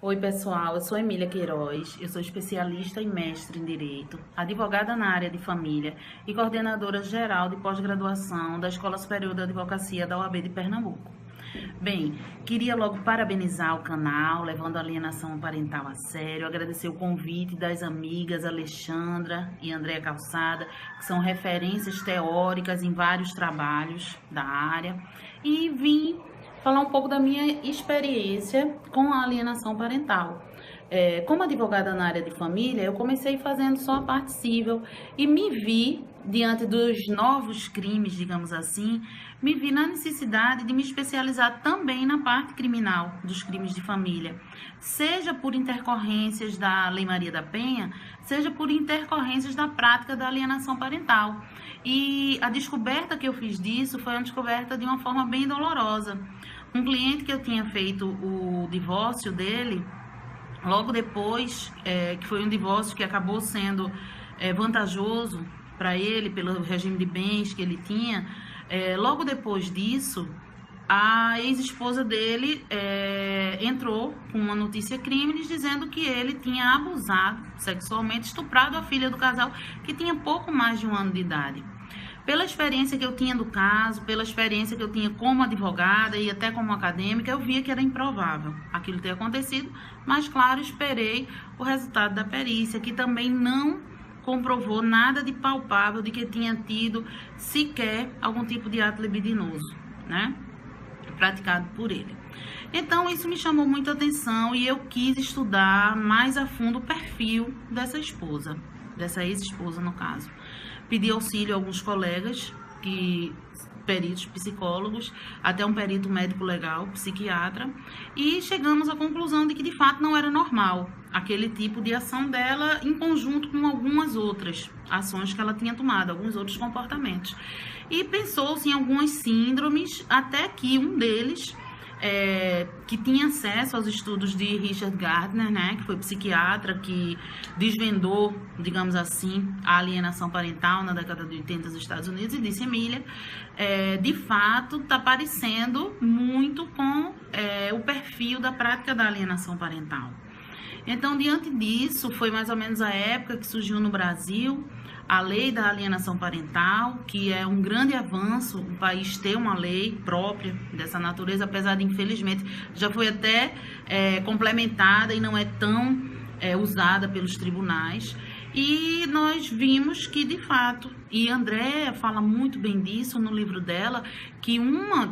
Oi, pessoal, eu sou Emília Queiroz, eu sou especialista e mestre em Direito, advogada na área de família e coordenadora geral de pós-graduação da Escola Superior de Advocacia da OAB de Pernambuco. Bem, queria logo parabenizar o canal, levando a alienação parental a sério, agradecer o convite das amigas Alexandra e Andréa Calçada, que são referências teóricas em vários trabalhos da área, e vim falar um pouco da minha experiência com a alienação parental. Como advogada na área de família, eu comecei fazendo só a parte civil e me vi, diante dos novos crimes, digamos assim, me vi na necessidade de me especializar também na parte criminal dos crimes de família, seja por intercorrências da Lei Maria da Penha, seja por intercorrências da prática da alienação parental. E a descoberta que eu fiz disso foi uma descoberta de uma forma bem dolorosa. Um cliente que eu tinha feito o divórcio dele, logo depois, que foi um divórcio que acabou sendo vantajoso para ele, pelo regime de bens que ele tinha, logo depois disso, a ex-esposa dele entrou com uma notícia crime dizendo que ele tinha abusado sexualmente, estuprado a filha do casal, que tinha pouco mais de 1 ano de idade. Pela experiência que eu tinha do caso, pela experiência que eu tinha como advogada e até como acadêmica, eu via que era improvável aquilo ter acontecido, mas, claro, esperei o resultado da perícia, que também não comprovou nada de palpável de que tinha tido sequer algum tipo de ato libidinoso, né, praticado por ele. Então, isso me chamou muita atenção e eu quis estudar mais a fundo o perfil dessa esposa, dessa ex-esposa, no caso. Pedi auxílio a alguns colegas, peritos psicólogos, até um perito médico legal, psiquiatra, e chegamos à conclusão de que, de fato, não era normal aquele tipo de ação dela em conjunto com algumas outras ações que ela tinha tomado, alguns outros comportamentos. E pensou-se em algumas síndromes, até que um deles, que tinha acesso aos estudos de Richard Gardner, né, que foi psiquiatra, que desvendou, digamos assim, a alienação parental na década de 80 nos Estados Unidos, e disse: Emília, de fato, está parecendo muito com o perfil da prática da alienação parental. Então, diante disso, foi mais ou menos a época que surgiu no Brasil a lei da alienação parental, que é um grande avanço o país ter uma lei própria dessa natureza, apesar de, infelizmente, já foi até complementada e não é tão usada pelos tribunais. E nós vimos que, de fato, e Andréa fala muito bem disso no livro dela, que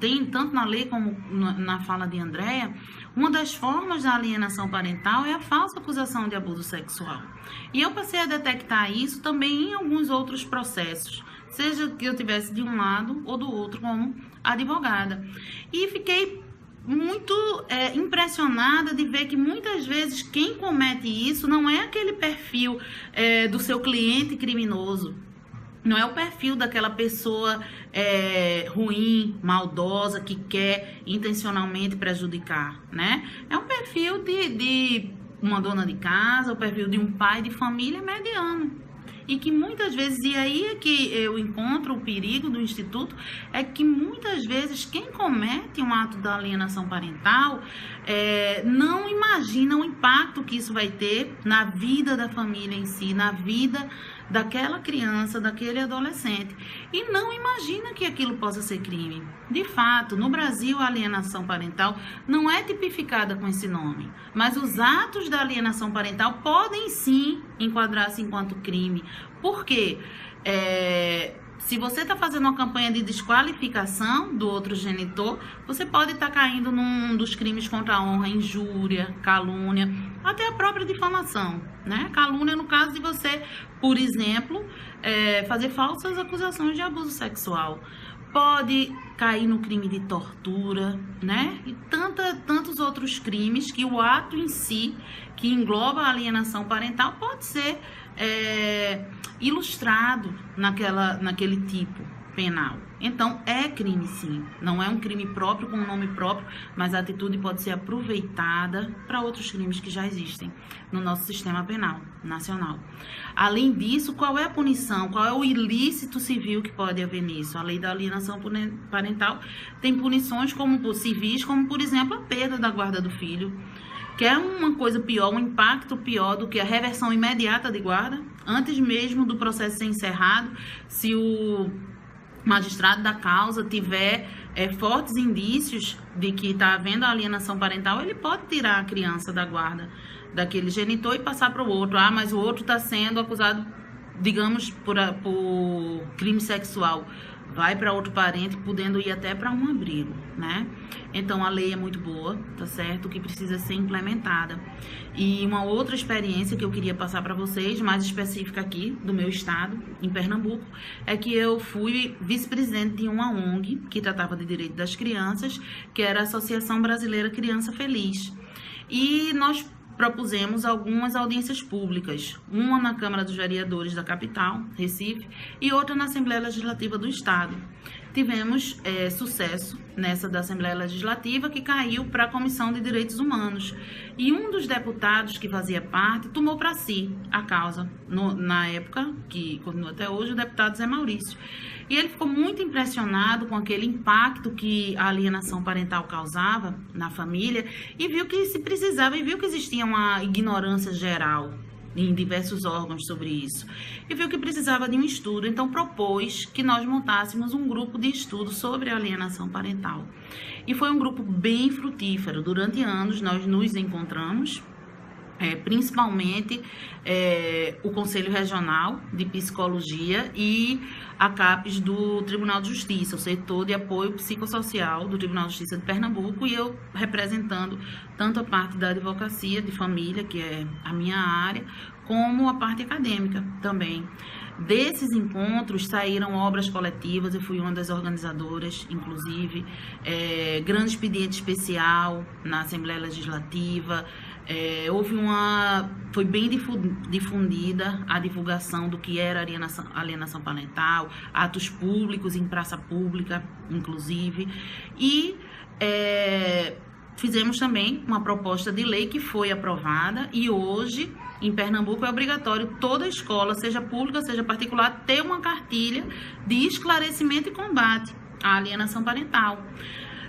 tem, tanto na lei como na fala de Andréa, uma das formas da alienação parental é a falsa acusação de abuso sexual. E eu passei a detectar isso também em alguns outros processos, seja que eu tivesse de um lado ou do outro como advogada. E fiquei muito impressionada de ver que muitas vezes quem comete isso não é aquele perfil do seu cliente criminoso, não é o perfil daquela pessoa ruim, maldosa, que quer intencionalmente prejudicar, né? É um perfil de uma dona de casa, o perfil de um pai de família mediano. E que muitas vezes, e aí é que eu encontro o perigo do Instituto, é que muitas vezes quem comete um ato da alienação parental não imagina o impacto que isso vai ter na vida da família em si, na vida daquela criança, daquele adolescente, e não imagina que aquilo possa ser crime. De fato, no Brasil, a alienação parental não é tipificada com esse nome, mas os atos da alienação parental podem sim enquadrar-se enquanto crime. Por quê? Se você está fazendo uma campanha de desqualificação do outro genitor, você pode estar caindo num dos crimes contra a honra, injúria, calúnia, até a própria difamação, né? Calúnia no caso de você, por exemplo, fazer falsas acusações de abuso sexual. Pode cair no crime de tortura, né? E tantos outros crimes que o ato em si, que engloba a alienação parental, pode ser ilustrado naquele tipo penal. Então, é crime sim, não é um crime próprio com um nome próprio, mas a atitude pode ser aproveitada para outros crimes que já existem no nosso sistema penal nacional. Além disso, qual é a punição? Qual é o ilícito civil que pode haver nisso? A lei da alienação parental tem punições civis, como, por exemplo, a perda da guarda do filho, Quer uma coisa pior, um impacto pior do que a reversão imediata de guarda? Antes mesmo do processo ser encerrado, se o magistrado da causa tiver fortes indícios de que está havendo alienação parental, ele pode tirar a criança da guarda daquele genitor e passar para o outro. Ah, mas o outro está sendo acusado, digamos, por crime sexual. Vai para outro parente, podendo ir até para um abrigo, né? Então, a lei é muito boa, tá certo? Que precisa ser implementada. E uma outra experiência que eu queria passar para vocês, mais específica aqui, do meu estado, em Pernambuco, é que eu fui vice-presidente de uma ONG que tratava de direito das crianças, que era a Associação Brasileira Criança Feliz. E nós propusemos algumas audiências públicas, uma na Câmara dos Vereadores da capital, Recife, e outra na Assembleia Legislativa do Estado. Tivemos sucesso nessa da Assembleia Legislativa, que caiu para a Comissão de Direitos Humanos. E um dos deputados que fazia parte tomou para si a causa, na época, que continua até hoje, o deputado Zé Maurício. E ele ficou muito impressionado com aquele impacto que a alienação parental causava na família e viu que se precisava, e viu que existia uma ignorância geral em diversos órgãos sobre isso. E viu que precisava de um estudo, então propôs que nós montássemos um grupo de estudo sobre a alienação parental. E foi um grupo bem frutífero. Durante anos nós nos encontramos, principalmente o Conselho Regional de Psicologia e a CAPES do Tribunal de Justiça, o setor de apoio psicossocial do Tribunal de Justiça de Pernambuco, e eu representando tanto a parte da advocacia de família, que é a minha área, como a parte acadêmica também. Desses encontros saíram obras coletivas, eu fui uma das organizadoras, inclusive, grande expediente especial na Assembleia Legislativa. Foi bem difundida a divulgação do que era alienação parental, atos públicos em praça pública, inclusive, e fizemos também uma proposta de lei que foi aprovada, e hoje em Pernambuco é obrigatório toda escola, seja pública, seja particular, ter uma cartilha de esclarecimento e combate à alienação parental.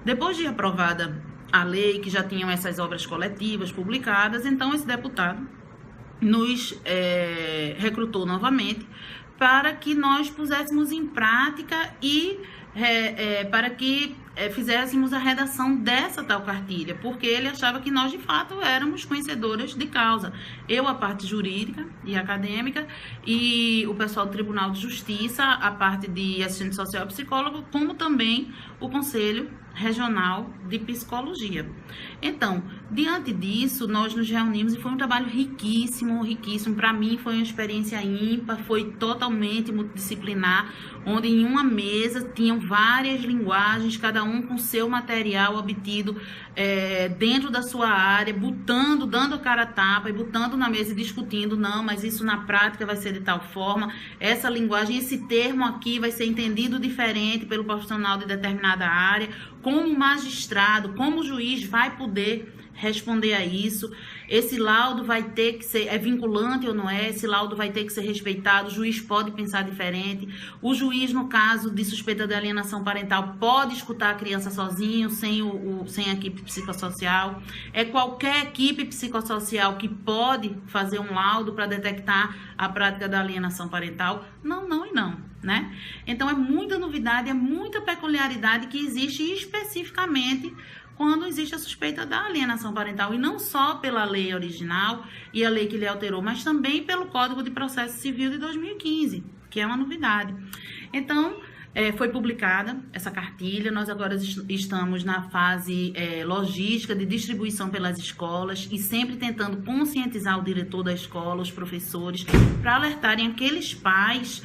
Depois de aprovada a lei, que já tinham essas obras coletivas publicadas, então esse deputado nos recrutou novamente para que nós puséssemos em prática e para que fizéssemos a redação dessa tal cartilha, porque ele achava que nós, de fato, éramos conhecedoras de causa. Eu, a parte jurídica e acadêmica, e o pessoal do Tribunal de Justiça, a parte de assistente social e psicólogo, como também o Conselho Regional de Psicologia. Então, diante disso, nós nos reunimos e foi um trabalho riquíssimo, riquíssimo. Para mim, foi uma experiência ímpar, foi totalmente multidisciplinar, onde em uma mesa tinham várias linguagens, cada um com seu material obtido dentro da sua área, dando a cara a tapa e botando na mesa e discutindo, não, mas isso na prática vai ser de tal forma, essa linguagem, esse termo aqui vai ser entendido diferente pelo profissional de determinada área, como magistrado, como juiz vai poder responder a isso, esse laudo vai ter que ser, vinculante ou não é, esse laudo vai ter que ser respeitado, o juiz pode pensar diferente, o juiz, no caso de suspeita de alienação parental, pode escutar a criança sozinho, sem a equipe psicossocial, qualquer equipe psicossocial que pode fazer um laudo para detectar a prática da alienação parental, não e não, né? Então, é muita novidade, é muita peculiaridade que existe especificamente quando existe a suspeita da alienação parental, e não só pela lei original e a lei que lhe alterou, mas também pelo Código de Processo Civil de 2015, que é uma novidade. Então, foi publicada essa cartilha, nós agora estamos na fase logística de distribuição pelas escolas e sempre tentando conscientizar o diretor da escola, os professores, para alertarem aqueles pais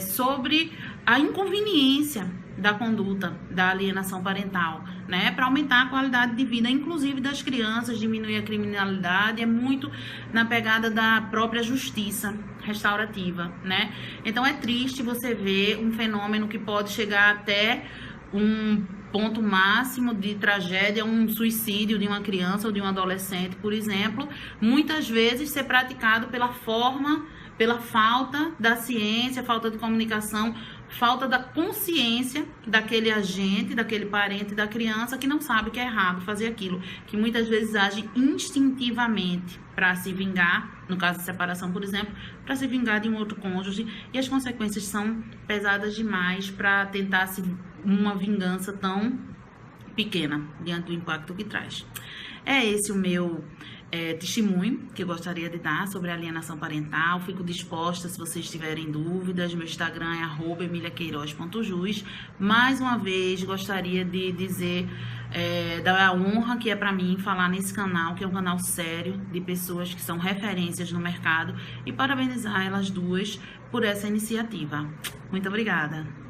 sobre a inconveniência da conduta da alienação parental, né, para aumentar a qualidade de vida, inclusive das crianças, diminuir a criminalidade, é muito na pegada da própria justiça restaurativa, né? Então é triste você ver um fenômeno que pode chegar até um ponto máximo de tragédia, um suicídio de uma criança ou de um adolescente, por exemplo, muitas vezes ser praticado pela falta da ciência, falta de comunicação, falta da consciência daquele agente, daquele parente da criança que não sabe que é errado fazer aquilo, que muitas vezes age instintivamente para se vingar, no caso de separação, por exemplo, para se vingar de um outro cônjuge, e as consequências são pesadas demais para tentar uma vingança tão pequena diante do impacto que traz. É esse o meu testemunho que eu gostaria de dar sobre alienação parental. Fico disposta se vocês tiverem dúvidas. Meu Instagram é @emiliaqueiroz.jus. Mais uma vez, gostaria de dizer da honra que é para mim falar nesse canal, que é um canal sério, de pessoas que são referências no mercado, e parabenizar elas duas por essa iniciativa. Muito obrigada!